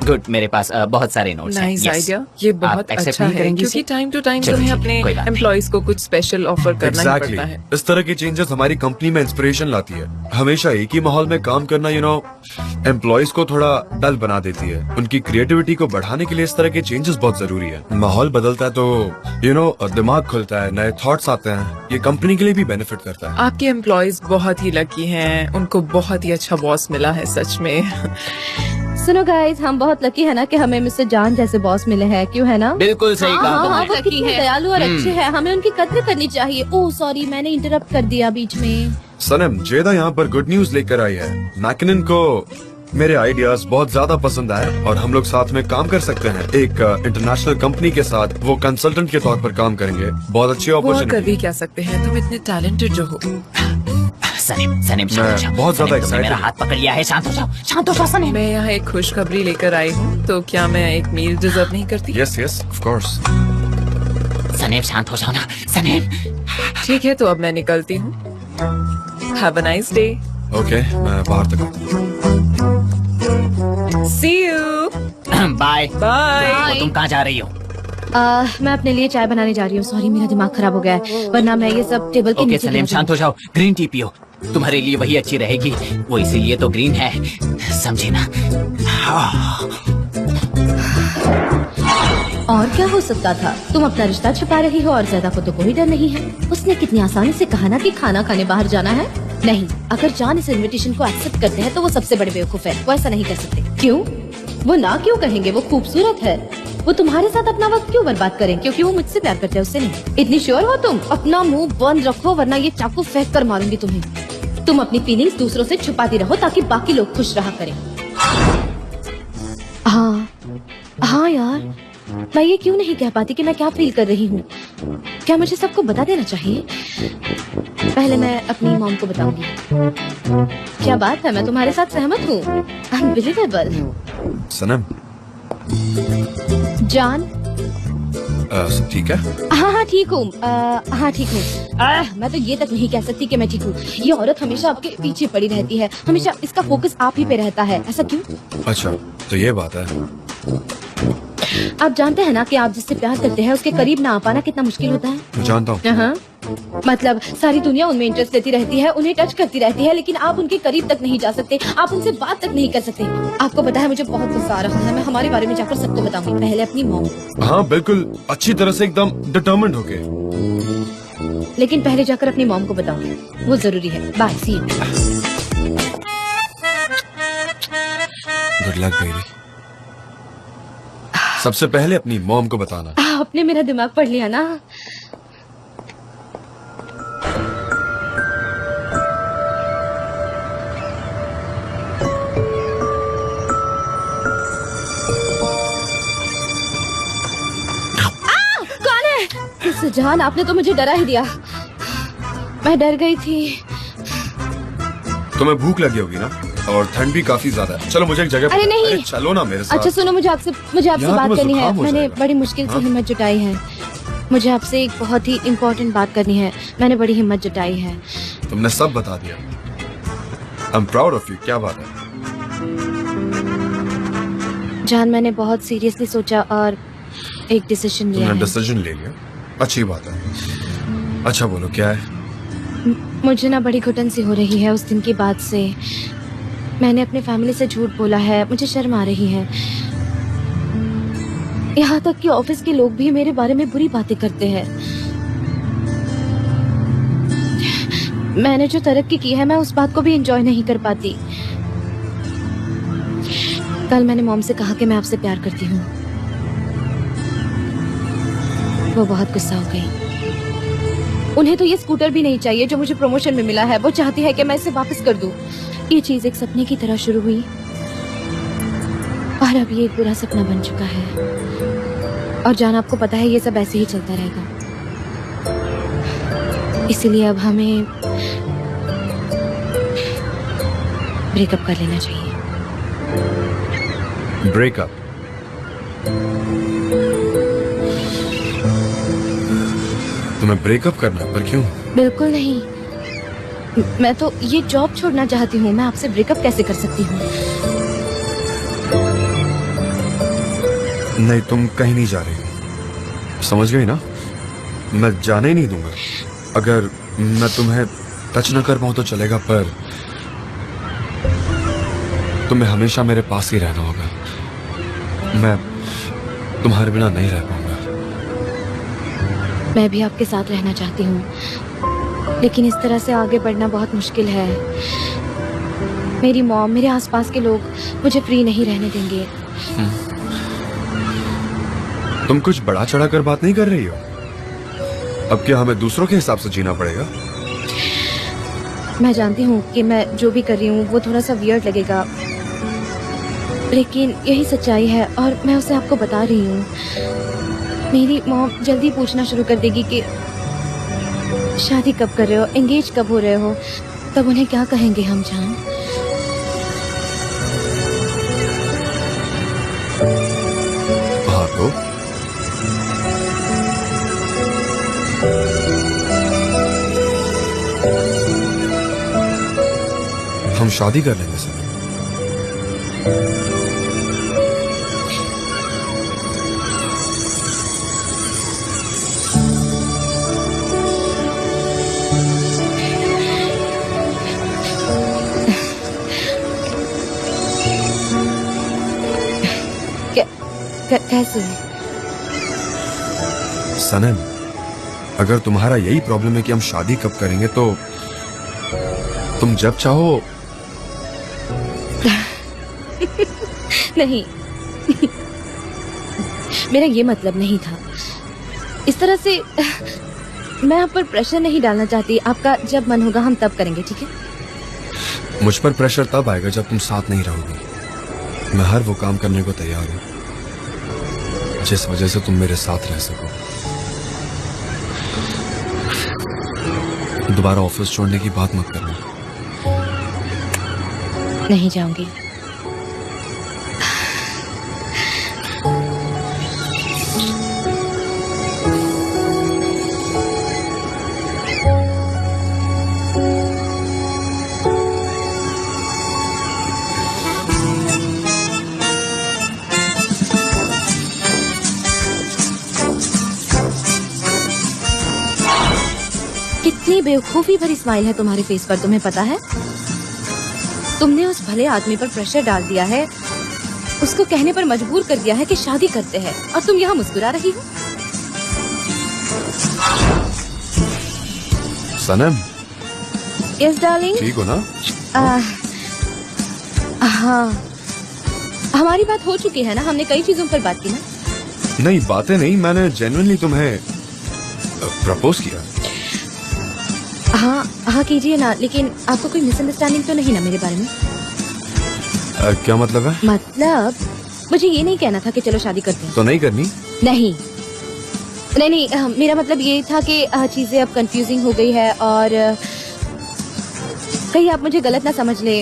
गुड, मेरे पास बहुत सारे नोट्स हैं। Nice Yes. आइडिया, ये आप बहुत accept अच्छा नहीं है करेंगी क्योंकि इसे? टाइम टू टाइम चलो तुम्हें ठीक है, अपने कोई बात नहीं। एम्प्लॉइज को कुछ स्पेशल ऑफर करना ही Exactly. पड़ता है। इस तरह के चेंजेस हमारी कंपनी में इंस्पिरेशन लाती है। हमेशा एक ही माहौल में काम करना एम्प्लॉइज को थोड़ा डल बना देती है। उनकी क्रिएटिविटी को बढ़ाने के लिए इस तरह के चेंजेस बहुत जरूरी है। माहौल बदलता है तो दिमाग खुलता है, नए थॉट्स आते हैं। ये कंपनी के लिए भी बेनिफिट करता है। आपके एम्प्लॉइज बहुत ही लकी हैं, उनको बहुत ही अच्छा बॉस मिला है सच में। सुनो गाइस, हम बहुत लकी है ना कि हमें मिस्टर जान जैसे बॉस मिले हैं, क्यों है ना? बिल्कुल सही कहा हाँ, तुमने। वो कितने है। दयालु और अच्छे हैं, हमें उनकी कद्र करनी चाहिए। ओह सॉरी, मैंने इंटरप्ट कर दिया बीच में। सनम, जेदा यहाँ पर गुड न्यूज लेकर आई है। मैकिनन को मेरे आइडियाज बहुत ज्यादा पसंद आए और हम लोग साथ में काम कर सकते हैं। एक इंटरनेशनल कंपनी के साथ वो कंसल्टेंट के तौर पर काम करेंगे। बहुत अच्छी वो कर अपॉर्चुनिटी। भी क्या सकते हैं, तुम इतने टैलेंटेड जो हो। सनीम, सनीम, शांत हो जाओ। बहुत ज्यादा सनीम, तुमने excited मेरा हाथ पकड़ लिया है। शांत हो जाओ, शांत हो जाओ सनीम। मैं यहाँ एक खुशखबरी लेकर आई हूँ, तो क्या मैं एक मील डिजर्व नहीं करती? Yes yes of course. Saneem, शांत हो जाओ ना सनीम। ठीक है, तो अब मैं निकलती हूँ। Have a nice day. Okay, मैं बाहर तक आता हूँ। See you. Bye bye. तुम कहाँ जा रही हो? मैं अपने लिए चाय बनाने जा रही हूँ। सॉरी, मेरा दिमाग खराब हो गया है, वरना मैं ये सब टेबल के ओके नीचे सलीम, गिरा शांत हो जाओ। ग्रीन टी पियो, तुम्हारे लिए वही अच्छी रहेगी। वो इसीलिए तो ग्रीन है, समझे ना? और क्या हो सकता था? तुम अपना रिश्ता छुपा रही हो और ज़्यादा को तो कोई डर नहीं है। उसने कितनी आसानी से कहा ना कि खाना खाने बाहर जाना है। नहीं, अगर जान इस इनविटेशन को एक्सेप्ट करते हैं तो वो सबसे बड़े बेवकूफ है। वो ऐसा नहीं कर सकते। क्यों? वो ना क्यों कहेंगे? वो खूबसूरत है। वो तुम्हारे साथ अपना वक्त क्यों बर्बाद करें? क्योंकि वो मुझसे प्यार करते हैं, उससे नहीं। इतनी श्योर हो तुम? अपना मुंह बंद रखो वरना ये चाकू फेंक कर मारूंगी तुम्हें। तुम अपनी फीलिंग्स दूसरों से छुपाती रहो ताकि बाकी लोग खुश रहा करें। हाँ यार, मैं ये क्यों नहीं कह पाती कि मैं क्या फील कर रही हूँ? क्या मुझे सबको बता देना चाहिए? पहले मैं अपनी मॉम को बताऊंगी। क्या बात है, मैं तुम्हारे साथ सहमत हूँ। अनबिलीवेबल। सनम, जान, सब ठीक है? हाँ ठीक हूँ। हाँ ठीक हूँ। मैं तो ये तक नहीं कह सकती कि मैं ठीक हूँ। ये औरत हमेशा आपके पीछे पड़ी रहती है, हमेशा इसका फोकस आप ही पे रहता है। ऐसा क्यों? अच्छा, तो ये बात है। आप जानते हैं ना कि आप जिससे प्यार करते हैं उसके करीब ना आ पाना कितना मुश्किल होता है। मैं जानता हूँ। हाँ, मतलब सारी दुनिया उनमें इंटरेस्ट लेती रहती है, उन्हें टच करती रहती है, लेकिन आप उनके करीब तक नहीं जा सकते, आप उनसे बात तक नहीं कर सकते। आपको पता है मुझे बहुत गुस्सा आ रहा है। मैं हमारे बारे में जाकर सबको बताऊंगी, पहले अपनी मॉम। हाँ बिल्कुल, अच्छी तरह से एकदम डिटर्मिन्ड होके। लेकिन पहले जाकर अपनी मॉम को बताऊंगी, वो जरूरी है। Bye, see you. Good luck baby. सबसे पहले अपनी मॉम को बताना। आपने मेरा दिमाग पढ़ लिया ना। कौन है? जान, आपने तो मुझे डरा ही दिया। मैं डर गई थी। तुम्हें भूख लगी होगी ना, और ठंड भी काफी ज्यादा है। चलो मुझे एक जगह। अरे नहीं। चलो ना मेरे साथ। अच्छा सुनो, मुझे आपसे यहाँ बात तुम्हें करनी है। जुकाम हो मैंने जाएगा। बड़ी मुश्किल से हाँ? हिम्मत जुटाई है। मुझे आपसे एक बहुत ही इम्पोर्टेंट बात करनी है। मैंने बड़ी हिम्मत जुटाई है। तुमने सब बता दिया। I am proud of you. क्या बात है? जान, मैंने बहुत सीरियसली सोचा और एक डिसीजन लिया तुमने है। डिसीजन ले लिया, अच्छी बात है। अच्छा बोलो, क्या है? मुझे ना बड़ी घुटन सी हो रही है उस दिन की बात से। मैंने अपने फैमिली से झूठ बोला है, मुझे शर्म आ रही है। यहाँ तक कि ऑफिस के लोग भी मेरे बारे में बुरी बातें करते हैं। मैंने जो तरक्की की है, मैं उस बात को भी एंजॉय नहीं कर पाती। कल मैंने मॉम से कहा कि मैं आपसे प्यार करती हूँ। वो बहुत गुस्सा हो गई। उन्हें तो ये स्कूटर भी नहीं चाहिए जो मुझे प्रमोशन में मिला है। वो चाहती है कि मैं इसे वापस कर दूं। ये चीज एक सपने की तरह शुरू हुई और अब ये एक बुरा सपना बन चुका है। और जान, आपको पता है ये सब ऐसे ही चलता रहेगा, इसीलिए अब हमें ब्रेकअप कर लेना चाहिए। ब्रेकअप? तुम्हें ब्रेकअप करना, पर क्यों? बिल्कुल नहीं, मैं तो ये जॉब छोड़ना चाहती हूँ। मैं आपसे ब्रेकअप कैसे कर सकती हूँ? नहीं, तुम कहीं नहीं जा रही, समझ गई ना? मैं जाने ही नहीं दूंगा। अगर मैं तुम्हें टच न कर पाऊं तो चलेगा, पर तुम्हें हमेशा मेरे पास ही रहना होगा। मैं तुम्हारे बिना नहीं रह पाऊंगा। मैं भी आपके साथ रहना चाहती हूँ, लेकिन इस तरह से आगे बढ़ना बहुत मुश्किल है। मेरी मॉम, मेरे आसपास के लोग मुझे फ्री नहीं रहने देंगे। तुम कुछ बड़ा चढ़ा कर बात नहीं कर रही हो? अब क्या हमें दूसरों के हिसाब से जीना पड़ेगा? मैं जानती हूँ कि मैं जो भी कर रही हूँ वो थोड़ा सा वियर्ड लगेगा, लेकिन यही सच्चाई है और मैं उसे आपको बता रही हूँ। मेरी मॉम जल्दी पूछना शुरू कर देगी कि शादी कब कर रहे हो, एंगेज कब हो रहे हो। तब उन्हें क्या कहेंगे हम, जान? हाँ तो हम शादी कर लेंगे सर। कैसे? सनम, अगर तुम्हारा यही प्रॉब्लम है कि हम शादी कब करेंगे, तो तुम जब चाहो। नहीं, मेरा ये मतलब नहीं था। इस तरह से मैं आप पर प्रेशर नहीं डालना चाहती। आपका जब मन होगा हम तब करेंगे, ठीक है? मुझ पर प्रेशर तब आएगा जब तुम साथ नहीं रहोगी। मैं हर वो काम करने को तैयार हूँ जिस वजह से तुम मेरे साथ रह सको। दोबारा ऑफिस छोड़ने की बात मत करना। नहीं जाऊंगी। कितनी बेवकूफी भरी स्माइल है तुम्हारे फेस पर, तुम्हें पता है? तुमने उस भले आदमी पर प्रेशर डाल दिया है, उसको कहने पर मजबूर कर दिया है कि शादी करते हैं, और तुम यहाँ मुस्कुरा रही हो। सनम, यस डार्लिंग। ठीक हो ना? हाँ, हमारी बात हो चुकी है ना, हमने कई चीजों पर बात की ना। नहीं, बातें नहीं, मैंने जेन्युइनली तुम्हें प्रपोज किया। हाँ हाँ कीजिए ना, लेकिन आपको कोई मिसअंडरस्टैंडिंग तो नहीं ना मेरे बारे में? क्या मतलब है? मतलब मुझे ये नहीं कहना था कि चलो शादी करते हैं। तो नहीं करनी? नहीं नहीं नहीं, मेरा मतलब ये था कि चीजें अब कंफ्यूजिंग हो गई है, और कहीं आप मुझे गलत ना समझ ले।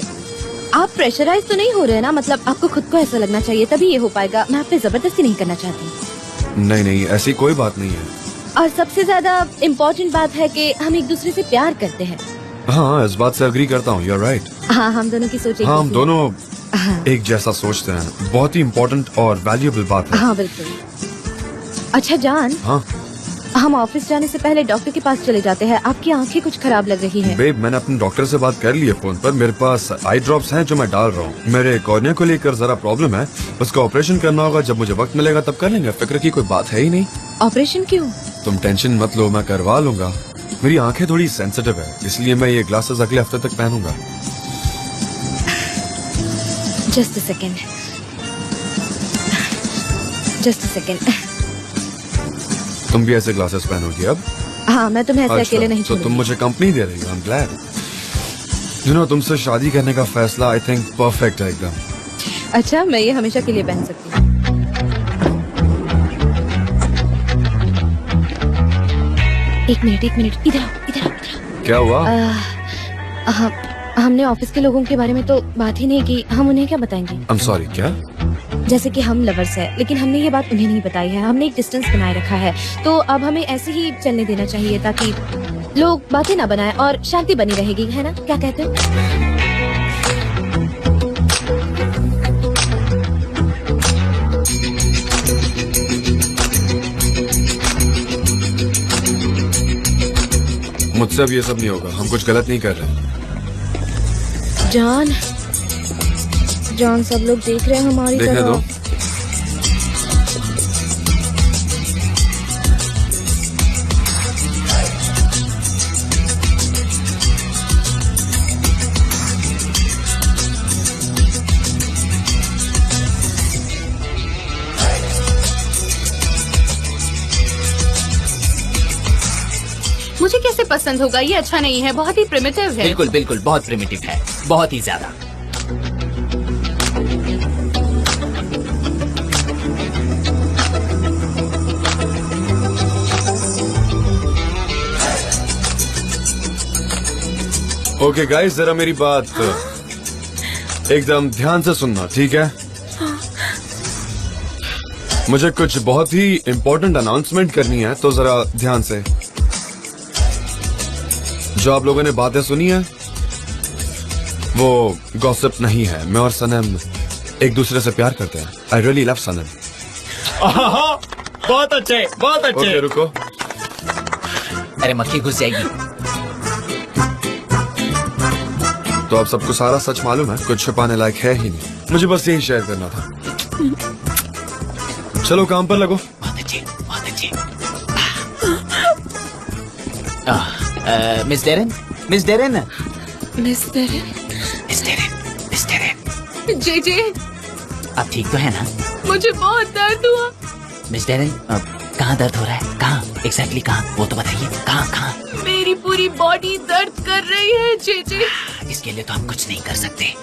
आप प्रेशराइज तो नहीं हो रहे ना? मतलब आपको खुद को ऐसा लगना चाहिए तभी ये हो पाएगा। मैं आप पे जबरदस्ती नहीं करना चाहती। नहीं नहीं, ऐसी कोई बात नहीं है। और सबसे ज्यादा इम्पोर्टेंट बात है कि हम एक दूसरे से प्यार करते हैं। हाँ, इस बात से अग्री करता हूँ। You are right. हाँ, हम दोनों की सोच एक हाँ, हम जैसी दोनों हाँ। एक जैसा सोचते हैं। बहुत ही इम्पोर्टेंट और वैल्यूएबल बात है। हाँ बिल्कुल। अच्छा जान, हाँ हम ऑफिस जाने से पहले डॉक्टर के पास चले जाते हैं। आपकी आंखें कुछ खराब लग रही हैं। बेब, मैंने अपने डॉक्टर से बात कर ली है फोन पर। मेरे पास आई ड्रॉप्स हैं जो मैं डाल रहा हूँ। मेरे कॉर्निया को लेकर जरा प्रॉब्लम है, उसका ऑपरेशन करना होगा। जब मुझे वक्त मिलेगा तब कर लेंगे, फिक्र की कोई बात है ही नहीं। ऑपरेशन क्यों? तुम टेंशन मत लो, मैं करवा लूंगा। मेरी आंखें थोड़ी सेंसिटिव है, इसलिए मैं ये ग्लासेस अगले हफ्ते तक पहनूंगा। Just a second, just a second. तुम भी ऐसे ग्लासेस पहनोगी अब? हाँ, मैं तुम्हें ऐसे अकेले नहीं तो तुम छोड़ूंगी। मुझे कंपनी दे रही हो। I am glad. You know, तुमसे शादी करने का फैसला आई थिंक परफेक्ट है एकदम। अच्छा, मैं ये हमेशा के लिए पहन सकती हूँ। एक मिनट, इधर आओ। क्या हुआ? हमने ऑफिस के लोगों के बारे में तो बात ही नहीं की, हम उन्हें क्या बताएंगे? I am sorry. क्या? जैसे कि हम लवर्स हैं, लेकिन हमने ये बात उन्हें नहीं बताई है। हमने एक डिस्टेंस बनाए रखा है, तो अब हमें ऐसे ही चलने देना चाहिए ताकि लोग बातें ना बनाएं और शांति बनी रहेगी, है ना? क्या कहते हो? मुझसे अब ये सब नहीं होगा। हम कुछ गलत नहीं कर रहे। जॉन, सब लोग देख रहे हैं हमारी देखने तरफ। दो। मुझे कैसे पसंद होगा? ये अच्छा नहीं है, बहुत ही प्रिमिटिव है। बिल्कुल बिल्कुल, बहुत प्रिमिटिव है, बहुत ही ज्यादा। ओके गाइस, जरा मेरी बात एकदम ध्यान से सुनना, ठीक है? मुझे कुछ बहुत ही इम्पोर्टेंट अनाउंसमेंट करनी है, तो जरा ध्यान से। जो आप लोगों ने बातें सुनी है वो गॉसिप नहीं है। मैं और सनम एक दूसरे से प्यार करते हैं। आई रियली लव सनम। बहुत अच्छे, बहुत अच्छे। ओके, रुको। अरे मक्खी घुस जाएगी। तो अब सबको सारा सच मालूम है, कुछ छुपाने लायक है ही नहीं। मुझे बस यही शेयर करना था। चलो काम पर लगो। बहुत अच्छे, बहुत अच्छे। मिस डेरेन, मिस डेरेन, जे आप ठीक तो है ना? मुझे बहुत दर्द हुआ। मिस डेरेन, कहाँ दर्द हो रहा है? कहाँ एग्जैक्टली कहाँ, वो तो बताइए। कहाँ? मेरी पूरी बॉडी दर्द कर रही है जे। इसके लिए तो हम कुछ नहीं कर सकते।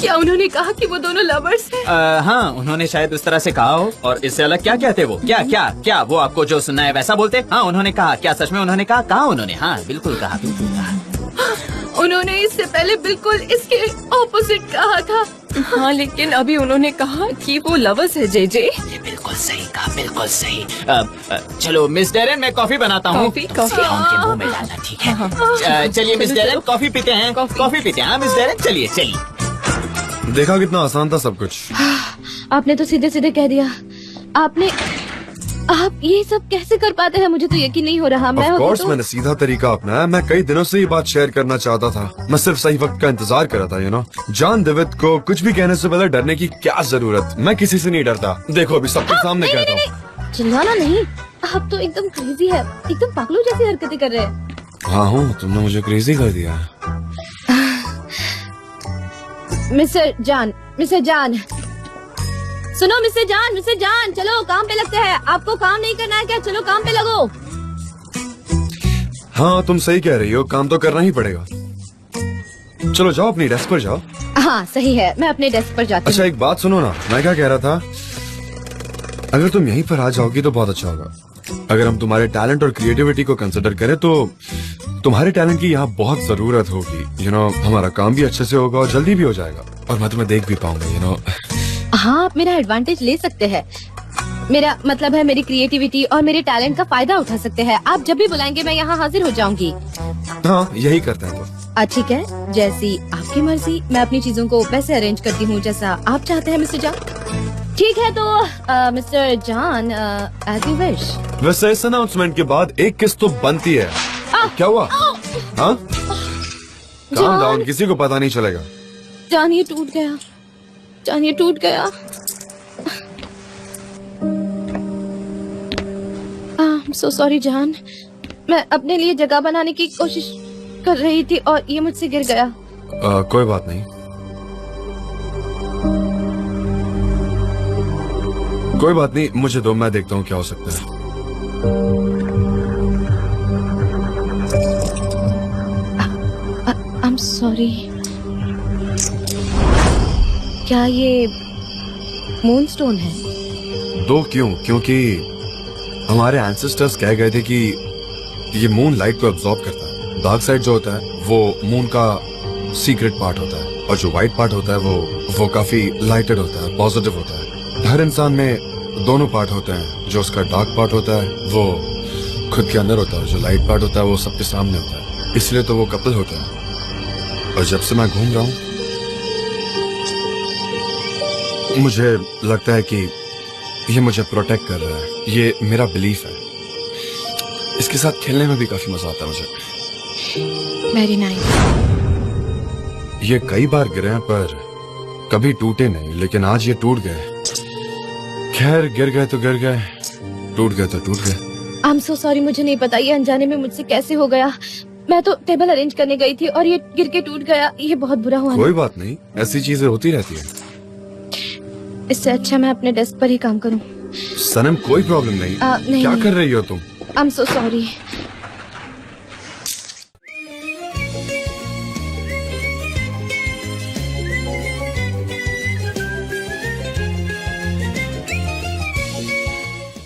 क्या उन्होंने कहा कि वो दोनों लवर्स हैं? हाँ, उन्होंने शायद उस तरह से कहा हो। और इससे अलग क्या कहते वो? क्या वो आपको जो सुनना है वैसा बोलते? हाँ, उन्होंने कहा। क्या सच में उन्होंने कहा? कहा उन्होंने? हाँ, बिल्कुल कहा। उन्होंने इससे पहले बिल्कुल इसके ऑपोजिट कहा था। हाँ, लेकिन अभी उन्होंने कहा कि वो लवर्स है जे। ये बिल्कुल सही कहा, बिल्कुल सही। चलो मिस डेरेन, मैं कॉफी बनाता हूँ। कॉफी? उनके मुंह में डालना, ठीक है? चलिए मिस डेरेन, कॉफी पीते हैं। कॉफी पीते हैं। हाँ मिस डेरेन, चलिए। देखा कितना आसान था सब कुछ। आपने तो सीधे सीधे कह दिया। आप ये सब कैसे कर पाते हैं? मुझे तो यकीन नहीं हो रहा। मैं Of course, तो... मैंने सीधा तरीका अपनाया। मैं कई दिनों से ये बात शेयर करना चाहता था। मैं सिर्फ सही वक्त का इंतजार कर रहा था, यू नो। जॉन डेविड को कुछ भी कहने से पहले डरने की क्या जरूरत? मैं किसी से नहीं डरता। देखो अभी सबके सामने कहता हूँ। चिल्लाना नहीं। आप तो एकदम क्रेजी है, एकदम पागलों जैसी हरकतें कर रहे हैं। हाँ हूँ, तुमने मुझे क्रेजी कर दिया। मिस्टर जान, सुनो मिस्टर जान, चलो काम पे लगते हैं। आपको काम नहीं करना है क्या? चलो काम पे लगो। हाँ, तुम सही कह रही हो, काम तो करना ही पड़ेगा। चलो जाओ, अपनी डेस्क पर जाओ। हाँ सही है, मैं अपने डेस्क पर जाती हूँ। अच्छा एक बात सुनो ना, मैं क्या कह रहा था, अगर तुम यहीं पर आ जाओगी तो बहुत अच्छा होगा। अगर हम तुम्हारे टैलेंट और क्रिएटिविटी को कंसिडर करें तो तुम्हारे टैलेंट की यहाँ बहुत जरूरत होगी। यू नो, हमारा काम भी अच्छे से होगा और जल्दी भी हो जाएगा और मैं तुम्हें देख भी पाऊंगा। यू नो, हाँ, आप मेरा एडवांटेज ले सकते हैं। मेरा मतलब है मेरी क्रिएटिविटी और मेरे टैलेंट का फायदा उठा सकते हैं। आप जब भी बुलाएंगे मैं यहाँ हाजिर हो जाऊंगी। हाँ यही करते हैं तो। ठीक है, जैसी आपकी मर्जी। मैं अपनी चीजों को वैसे अरेंज करती हूँ जैसा आप चाहते हैं मिस्टर जान। ठीक है तो मिस्टर जान, एज यू विश। वैसे इस अनाउंसमेंट के बाद एक किस्त तो बनती है। क्या हुआ? हाँ, काम डाउन, किसी को पता नहीं चलेगा। जान ये टूट गया, जान ये टूट गया। सो सॉरी जान, मैं अपने लिए जगह बनाने की कोशिश कर रही थी और ये मुझसे गिर गया। कोई बात नहीं, कोई बात नहीं, मुझे दो, मैं देखता हूँ क्या हो सकता है। I'm sorry. क्या ये मूनस्टोन है? 2 क्यों? क्योंकि हमारे एंसेस्टर्स कह गए थे कि ये मून लाइट को एब्जॉर्ब करता है। डार्क साइड जो होता है वो मून का सीक्रेट पार्ट होता है, और जो व्हाइट पार्ट होता है वो काफी लाइटेड होता है, पॉजिटिव होता है। हर इंसान में दोनों पार्ट होते हैं। जो उसका डार्क पार्ट होता है वो खुद के अंदर होता है, जो लाइट पार्ट होता है वो सबके सामने होता है। इसलिए तो वो कपल होता है। और जब से मैं घूम रहा हूँ मुझे लगता है कि ये मुझे प्रोटेक्ट कर रहा है। ये मेरा बिलीफ है। इसके साथ खेलने में भी काफी मजा आता है मुझे। Very nice. ये कई बार गिरे हैं पर कभी टूटे नहीं, लेकिन आज ये टूट गए। खैर, गिर गए तो गिर गए, टूट गए तो टूट गए। I'm so sorry, मुझे नहीं पता ये अनजाने में मुझसे कैसे हो गया। मैं तो टेबल अरेंज करने गई थी और ये गिर के टूट गया। ये बहुत बुरा हुआ। कोई बात नहीं, ऐसी चीजें होती रहती है। इससे अच्छा मैं अपने डेस्क पर ही काम करूं। सनम, कोई प्रॉब्लम नहीं। नहीं, क्या नहीं। कर रही हो तुम? I'm so sorry.